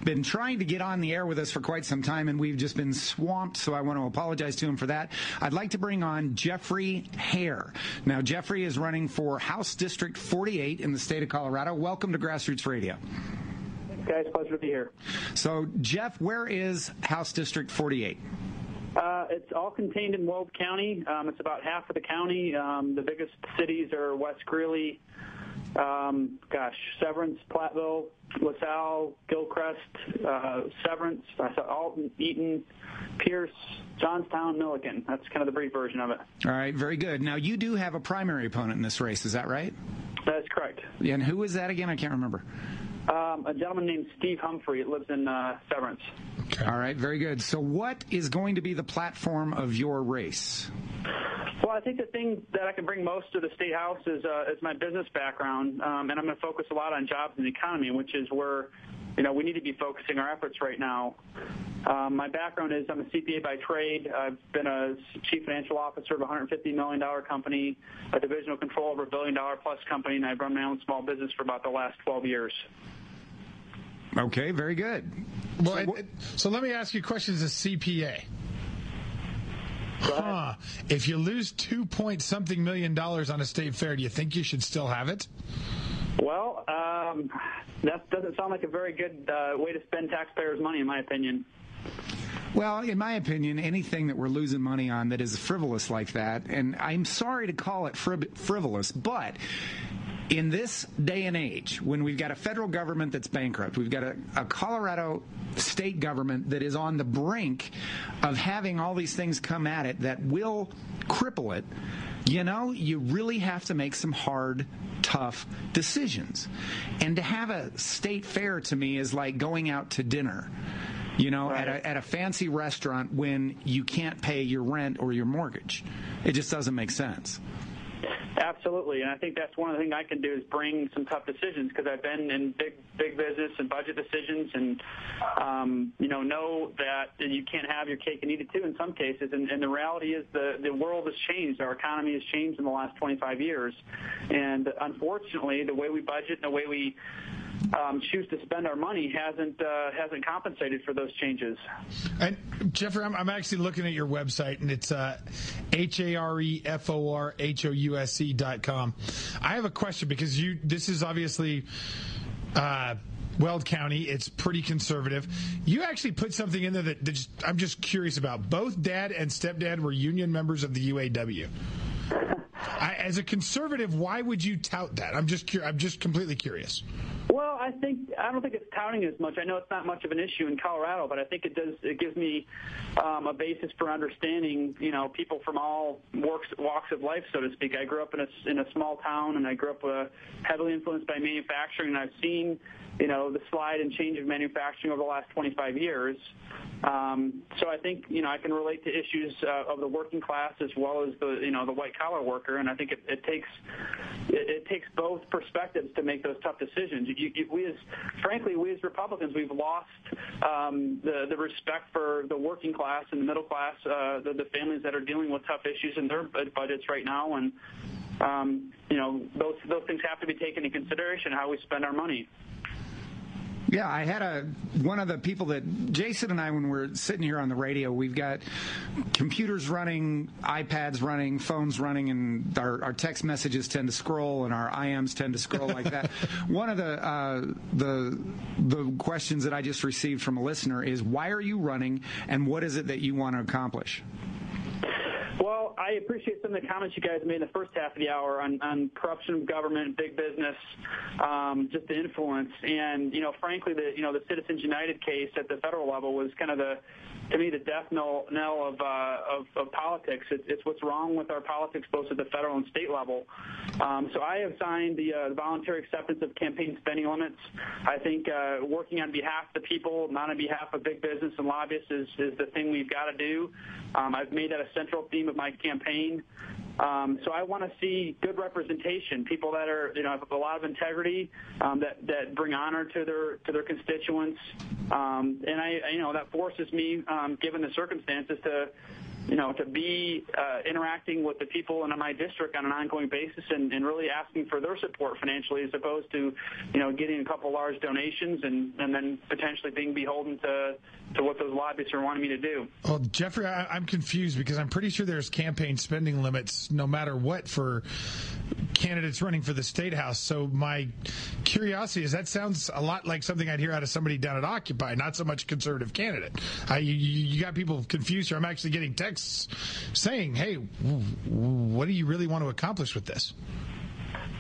been trying to get on the air with us for quite some time, and we've just been swamped, so I want to apologize to him for that. I'd like to bring on Jeffrey Hare. Now, Jeffrey is running for House District 48 in the state of Colorado. Welcome to GrassRoots Radio. Thanks, guys. Pleasure to be here. So, Jeff, where is House District 48? It's all contained in Worley County. It's about half of the county. The biggest cities are West Greeley, Severance, Platteville, LaSalle, Gilchrist, Severance, Alton, Eaton, Pierce, Johnstown, Milliken. That's kind of the brief version of it. All right, very good. Now, you do have a primary opponent in this race, is that right? That's correct. And who is that again? I can't remember. A gentleman named Steve Humphrey. It lives in Severance. Okay. All right, very good. So what is going to be the platform of your race? Well, I think the thing that I can bring most to the State House is my business background, and I'm going to focus a lot on jobs and the economy, which is where we need to be focusing our efforts right now. My background is I'm a CPA by trade. I've been a chief financial officer of a $150 million company, a divisional controller of a $1 billion-plus company, and I've run my own small business for about the last 12 years. Okay, very good. Well, so let me ask you a question as a CPA. If you lose $2-point-something million on a state fair, do you think you should still have it? Well, that doesn't sound like a very good way to spend taxpayers' money, in my opinion. Well, in my opinion, anything that we're losing money on that is frivolous like that, and I'm sorry to call it frivolous, but in this day and age, when we've got a federal government that's bankrupt, we've got a Colorado state government that is on the brink of having all these things come at it that will cripple it, you really have to make some hard, tough decisions. And to have a state fair, to me, is like going out to dinner, right, at a fancy restaurant when you can't pay your rent or your mortgage. It just doesn't make sense. Absolutely, and I think that's one of the things I can do is bring some tough decisions, because I've been in big business and budget decisions, and know that you can't have your cake and eat it too in some cases. And the reality is the world has changed. Our economy has changed in the last 25 years, and unfortunately, the way we budget and the way we choose to spend our money hasn't compensated for those changes. And Jeffrey, I'm actually looking at your website, and it's HareforHouse.com. I have a question, because this is obviously Weld County. It's pretty conservative. You actually put something in there that I'm just curious about. Both dad and stepdad were union members of the UAW. As a conservative, why would you tout that? I'm just completely curious. Well, I don't think it's touting as much. I know it's not much of an issue in Colorado, but I think it gives me a basis for understanding, people from all walks of life, so to speak. I grew up in a small town, and I grew up heavily influenced by manufacturing, and I've seen, the slide and change of manufacturing over the last 25 years. So I think, I can relate to issues of the working class as well as the white collar worker, and I think it takes both perspectives to make those tough decisions. We as Republicans, we've lost the respect for the working class and the middle class, the families that are dealing with tough issues in their budgets right now, and those things have to be taken into consideration, how we spend our money. Yeah, I had one of the people that Jason and I, when we're sitting here on the radio, we've got computers running, iPads running, phones running, and our text messages tend to scroll, and our IMs tend to scroll like that. One of the questions that I just received from a listener is, why are you running, and what is it that you want to accomplish? Well, I appreciate some of the comments you guys made in the first half of the hour on corruption of government, big business, just the influence. And, frankly, the Citizens United case at the federal level was kind of to me, the death knell of politics. It's what's wrong with our politics, both at the federal and state level. So I have signed the voluntary acceptance of campaign spending limits. I think working on behalf of the people, not on behalf of big business and lobbyists, is the thing we've got to do. I've made that a central theme of my campaign. So I want to see good representation, people that are, have a lot of integrity, that bring honor to their constituents, and that forces me, given the circumstances, to to be interacting with the people in my district on an ongoing basis and really asking for their support financially, as opposed to, getting a couple large donations and then potentially being beholden to what those lobbyists are wanting me to do. Well, Jeffrey, I'm confused because I'm pretty sure there's campaign spending limits no matter what for candidates running for the State House. So my curiosity is, that sounds a lot like something I'd hear out of somebody down at Occupy, not so much a conservative candidate. You got people confused here. I'm actually getting texts saying, hey, what do you really want to accomplish with this?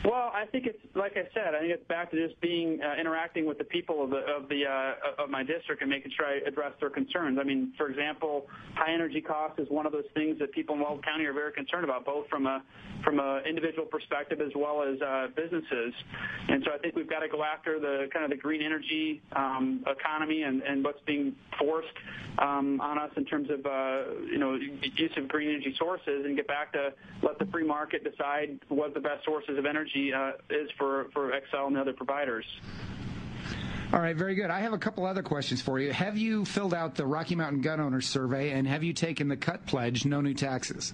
Well, I think it's, like I said, I think it's back to just being interacting with the people of my district and making sure I address their concerns. I mean, for example, high energy costs is one of those things that people in Weld County are very concerned about, both from a individual perspective as well as businesses. And so I think we've got to go after the kind of the green energy economy and what's being forced on us in terms of use of green energy sources, and get back to let the free market decide what the best sources of energy is for Xcel and the other providers. All right, very good. I have a couple other questions for you. Have you filled out the Rocky Mountain Gun Owners Survey, and have you taken the cut pledge, no new taxes?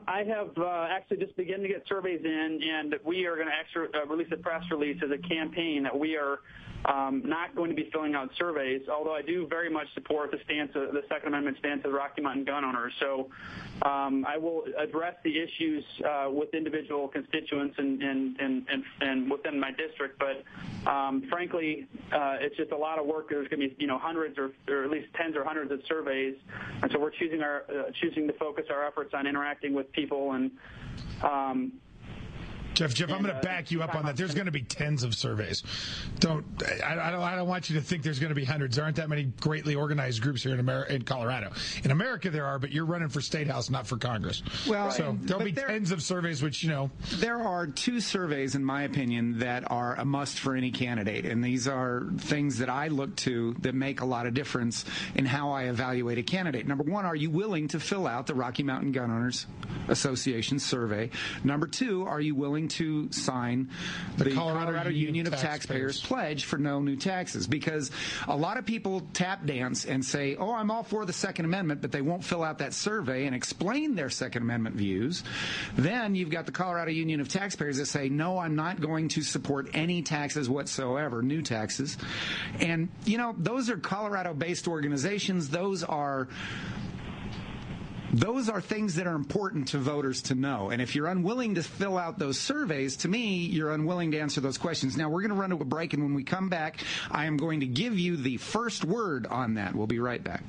I have actually just begun to get surveys in, and we are going to release a press release as a campaign that we are not going to be filling out surveys, although I do very much support the Second Amendment stance of the Rocky Mountain gun owners. So I will address the issues with individual constituents and within my district. But frankly, it's just a lot of work. There's going to be hundreds or at least tens or hundreds of surveys, and so we're choosing to focus our efforts on interacting with people and. Jeff, I'm going to back you up on that. There's going to be tens of surveys. I don't want you to think there's going to be hundreds. There aren't that many greatly organized groups here in Colorado. In America, there are, but you're running for State House, not for Congress. Well, so there'll be tens of surveys, which there are two surveys, in my opinion, that are a must for any candidate, and these are things that I look to that make a lot of difference in how I evaluate a candidate. Number one, are you willing to fill out the Rocky Mountain Gun Owners Association survey? Number two, are you willing to sign the Colorado Union of Taxpayers pledge for no new taxes? Because a lot of people tap dance and say, oh, I'm all for the Second Amendment, but they won't fill out that survey and explain their Second Amendment views. Then you've got the Colorado Union of Taxpayers that say, no, I'm not going to support any taxes whatsoever, new taxes. And, those are Colorado-based organizations. Those are things that are important to voters to know. And if you're unwilling to fill out those surveys, to me, you're unwilling to answer those questions. Now, we're going to run to a break, and when we come back, I am going to give you the first word on that. We'll be right back.